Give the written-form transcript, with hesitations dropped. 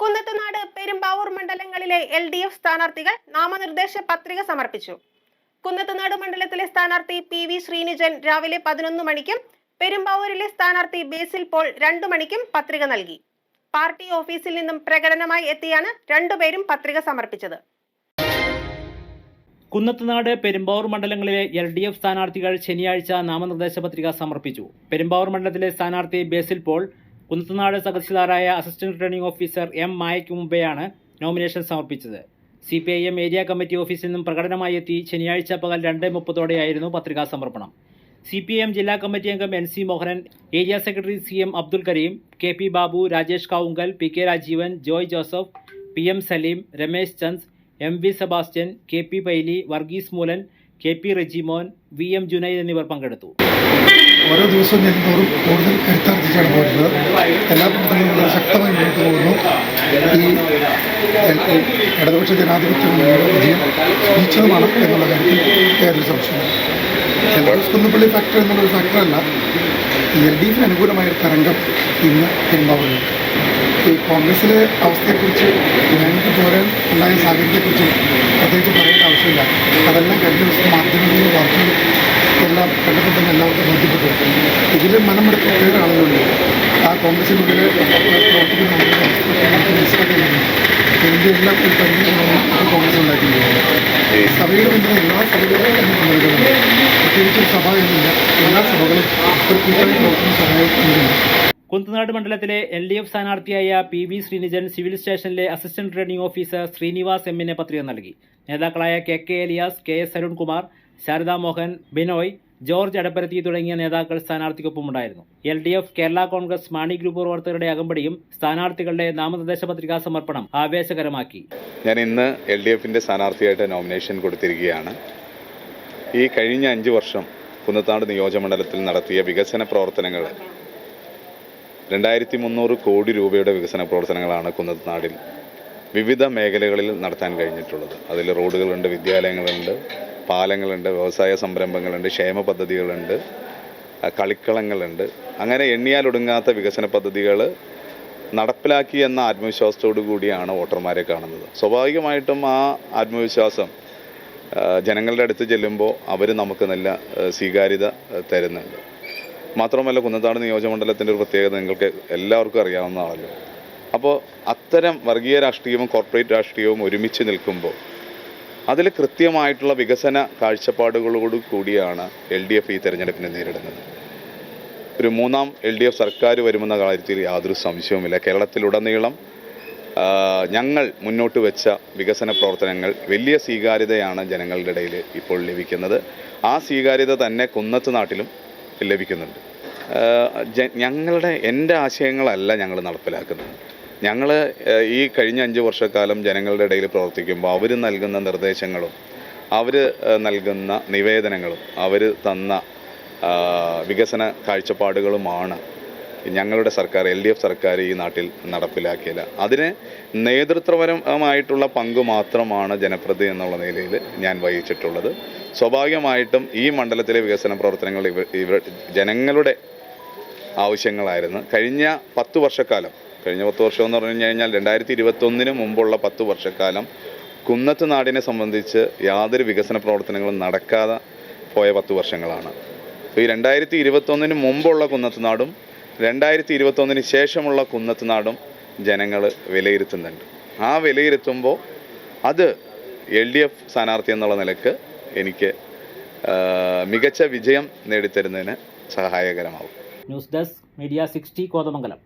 കുന്നത്തുനാട്, പെരുമ്പാവൂർ മണ്ഡലങ്ങളിലെ LDF സ്ഥാനാർത്ഥികൾ നാമനിർദ്ദേശ പത്രിക സമർപ്പിച്ചു. കുന്നത്തുനാട് മണ്ഡലത്തിലെ സ്ഥാനാർത്ഥി PV ശ്രീനിജൻ രാവിലെ 11 മണിക്കും പെരുമ്പാവൂരിലെ സ്ഥാനാർത്ഥി ബേസിൽ പോൾ 2 മണിക്കും പത്രിക നൽകി. പാർട്ടി ഓഫീസിൽ നിന്നും പ്രകടനമായി എത്തിയാണ് രണ്ടുപേരും പത്രിക സമർപ്പിച്ചത്. കുന്നത്തുനാട്, പെരുമ്പാവൂർ മണ്ഡലങ്ങളിലെ LDF സ്ഥാനാർത്ഥികൾ ശനിയാഴ്ച നാമനിർദ്ദേശ പത്രിക സമർപ്പിച്ചു. പെരുമ്പാവൂർ മണ്ഡലത്തിലെ സ്ഥാനാർത്ഥി ബേസിൽ പോൾ കുന്നത്തുനാട് തഹസിൽദാരായ അസിസ്റ്റന്റ് റിട്ടേണിംഗ് ഓഫീസർ M മായയ്ക്ക് മുമ്പെയാണ് നോമിനേഷൻ സമർപ്പിച്ചത്. CPIM ഏരിയ കമ്മിറ്റി ഓഫീസിൽ നിന്നും പ്രകടനമായി എത്തി ശനിയാഴ്ച പകൽ 2:30 പത്രികാ സമർപ്പണം. CPIM ജില്ലാ കമ്മിറ്റി അംഗം NC Mohanan, area secretary CM Abdul Kareem, KP Babu, Rajesh Kavungal, PK Rajeevan, Joy Joseph, PM Saleem, Ramesh Chand, MV Sebastian, KP Paily, Varghese Moolan, KP Rejimon, VM Junaid എന്നിവർ പങ്കെടുത്തു. ഓരോ ദിവസവും ചെല്ലുന്നതോറും കൂടുതൽ കരുത്താർജിച്ചാണ് പോയിട്ടുള്ളത്. എല്ലാ പ്രവർത്തനങ്ങളും വളരെ ശക്തമായി മുന്നോട്ട് പോകുന്നു. ഈ ഇടതുപക്ഷ ജനാധിപത്യ മുന്നണിയുടെ വിജയം നിശ്ചിതമാണ് എന്നുള്ള കാര്യത്തിൽ യാതൊരു സംശയമില്ല. കുന്നപ്പള്ളി ഫാക്ടർ എന്നുള്ളൊരു ഫാക്ടറല്ല, LDFിന് അനുകൂലമായൊരു തരംഗം ഇന്ന് പെരുമ്പാവൂരിലുണ്ട്. ഈ കോൺഗ്രസിലെ അവസ്ഥയെക്കുറിച്ച് ഞങ്ങൾക്ക് പോരാൻ ഉണ്ടായ സാഹചര്യത്തെക്കുറിച്ച് പ്രത്യേകിച്ച് പറയേണ്ട ആവശ്യമില്ല. അതെല്ലാം കഴിഞ്ഞ ദിവസം മാധ്യമങ്ങളിലും വാർത്തകളും എല്ലാം കണ്ടപ്പോൾ തന്നെ എല്ലാവർക്കും ബോധ്യപ്പെട്ടു. ഇതിൽ മനമെടുത്ത വേറെ ആളുകളുണ്ട്. ആ കോൺഗ്രസിനുള്ളിൽ പ്രവർത്തിക്കുന്ന നമുക്ക് മനസ്സിലാക്കുന്നുണ്ട്. ഇതിൻ്റെ എല്ലാം ഒരു പരിമിതികളാണ് കോൺഗ്രസ് ഉണ്ടാക്കിയിരിക്കുന്നത്. സഭയുടെ പിന്തുണ എല്ലാ സഭകളും നൽകുന്നുണ്ട്. പ്രത്യേകിച്ച് സഭ എന്നില്ല, എല്ലാ സഭകളും ഒരു കൂട്ടായി പ്രവർത്തന സഹായിക്കുന്നുണ്ട്. കുന്നത്തുനാട് മണ്ഡലത്തിലെ LDF സ്ഥാനാർത്ഥിയായ PV ശ്രീനിജൻ സിവിൽ സ്റ്റേഷനിലെ assistant returning officer Srinivas M പത്രിക നൽകി. നേതാക്കളായ KK എലിയാസ്, KS അരുൺകുമാർ, ശാരദാ മോഹൻ, ബിനോയ്, ജോർജ് അടപ്പരത്തി തുടങ്ങിയ നേതാക്കൾ സ്ഥാനാർത്ഥിക്കൊപ്പമുണ്ടായിരുന്നു. LDF കേരള കോൺഗ്രസ് മാണി ഗ്രൂപ്പ് പ്രവർത്തകരുടെ അകമ്പടിയും സ്ഥാനാർത്ഥികളുടെ നാമനിർദ്ദേശ പത്രികാ സമർപ്പണം ആവേശകരമാക്കി. ഞാൻ ഇന്ന് LDFിൻ്റെ സ്ഥാനാർത്ഥിയായിട്ട് നോമിനേഷൻ കൊടുത്തിരിക്കുകയാണ്. ഈ കഴിഞ്ഞ 5 വർഷം കുന്നത്തുനാട് നിയോജകമണ്ഡലത്തിൽ നടത്തിയ വികസന പ്രവർത്തനങ്ങൾ 2300 കോടി രൂപയുടെ വികസന പ്രവർത്തനങ്ങളാണ് കുന്നത്തുനാടിൽ വിവിധ മേഖലകളിൽ നടത്താൻ കഴിഞ്ഞിട്ടുള്ളത്. അതിൽ റോഡുകളുണ്ട്, വിദ്യാലയങ്ങളുണ്ട്, പാലങ്ങളുണ്ട്, വ്യവസായ സംരംഭങ്ങളുണ്ട്, ക്ഷേമ പദ്ധതികളുണ്ട്, കളിക്കളങ്ങളുണ്ട്. അങ്ങനെ എണ്ണിയാലൊടുങ്ങാത്ത വികസന പദ്ധതികൾ നടപ്പിലാക്കി എന്ന ആത്മവിശ്വാസത്തോടു കൂടിയാണ് വോട്ടർമാരെ കാണുന്നത്. സ്വാഭാവികമായിട്ടും ആ ആത്മവിശ്വാസം ജനങ്ങളുടെ അടുത്ത് ചെല്ലുമ്പോൾ അവർ നമുക്ക് നല്ല സ്വീകാര്യത തരുന്നുണ്ട്. മാത്രമല്ല, കുന്നത്തുനാട് നിയോജകമണ്ഡലത്തിൻ്റെ ഒരു പ്രത്യേകത നിങ്ങൾക്ക് എല്ലാവർക്കും അറിയാവുന്നതാണല്ലോ. അപ്പോൾ അത്തരം വർഗീയ രാഷ്ട്രീയവും കോർപ്പറേറ്റ് രാഷ്ട്രീയവും ഒരുമിച്ച് നിൽക്കുമ്പോൾ അതിൽ കൃത്യമായിട്ടുള്ള വികസന കാഴ്ചപ്പാടുകളോട് കൂടിയാണ് LDF ഈ തെരഞ്ഞെടുപ്പിനെ നേരിടുന്നത്. ഒരു 3ാം LDF സർക്കാർ വരുമെന്ന കാര്യത്തിൽ യാതൊരു സംശയവുമില്ല. കേരളത്തിലുടനീളം ഞങ്ങൾ മുന്നോട്ട് വെച്ച വികസന പ്രവർത്തനങ്ങൾ വലിയ സ്വീകാര്യതയാണ് ജനങ്ങളുടെ ഇടയിൽ ഇപ്പോൾ ലഭിക്കുന്നത്. ആ സ്വീകാര്യത തന്നെ കുന്നത്തുനാട്ടിലും ലഭിക്കുന്നുണ്ട്. എൻ്റെ ആശയങ്ങളല്ല ഞങ്ങൾ നടപ്പിലാക്കുന്നത്. ഞങ്ങൾ ഈ കഴിഞ്ഞ 5 വർഷക്കാലം ജനങ്ങളുടെ ഇടയിൽ പ്രവർത്തിക്കുമ്പോൾ അവർ നൽകുന്ന നിർദ്ദേശങ്ങളും അവർ നൽകുന്ന നിവേദനങ്ങളും അവർ തന്ന വികസന കാഴ്ചപ്പാടുകളുമാണ് ഞങ്ങളുടെ സർക്കാർ, LDF സർക്കാർ ഈ നാട്ടിൽ നടപ്പിലാക്കിയത്. അതിന് നേതൃത്വപരമായിട്ടുള്ള പങ്ക് മാത്രമാണ് ജനപ്രതിനിധി എന്നുള്ള നിലയിൽ ഞാൻ വഹിച്ചിട്ടുള്ളത്. സ്വാഭാവികമായിട്ടും ഈ മണ്ഡലത്തിലെ വികസന പ്രവർത്തനങ്ങൾ ജനങ്ങളുടെ ആവശ്യങ്ങളായിരുന്നു. കഴിഞ്ഞ 10 വർഷക്കാലം എന്ന് പറഞ്ഞു കഴിഞ്ഞാൽ 2021 മുമ്പുള്ള 10 വർഷക്കാലം കുന്നത്തുനാടിനെ സംബന്ധിച്ച് യാതൊരു വികസന പ്രവർത്തനങ്ങളും നടക്കാതെ പോയ 10 വർഷങ്ങളാണ്. ഈ 2021 മുമ്പുള്ള കുന്നത്തുനാടും 2021 ശേഷമുള്ള കുന്നത്തുനാടും ജനങ്ങൾ വിലയിരുത്തുന്നുണ്ട്. ആ വിലയിരുത്തുമ്പോൾ അത് LDF സ്ഥാനാർത്ഥി എന്നുള്ള നിലക്ക് എനിക്ക് മികച്ച വിജയം നേടിത്തരുന്നതിന് സഹായകരമാവും. News desk, media 60, Kothamangalam.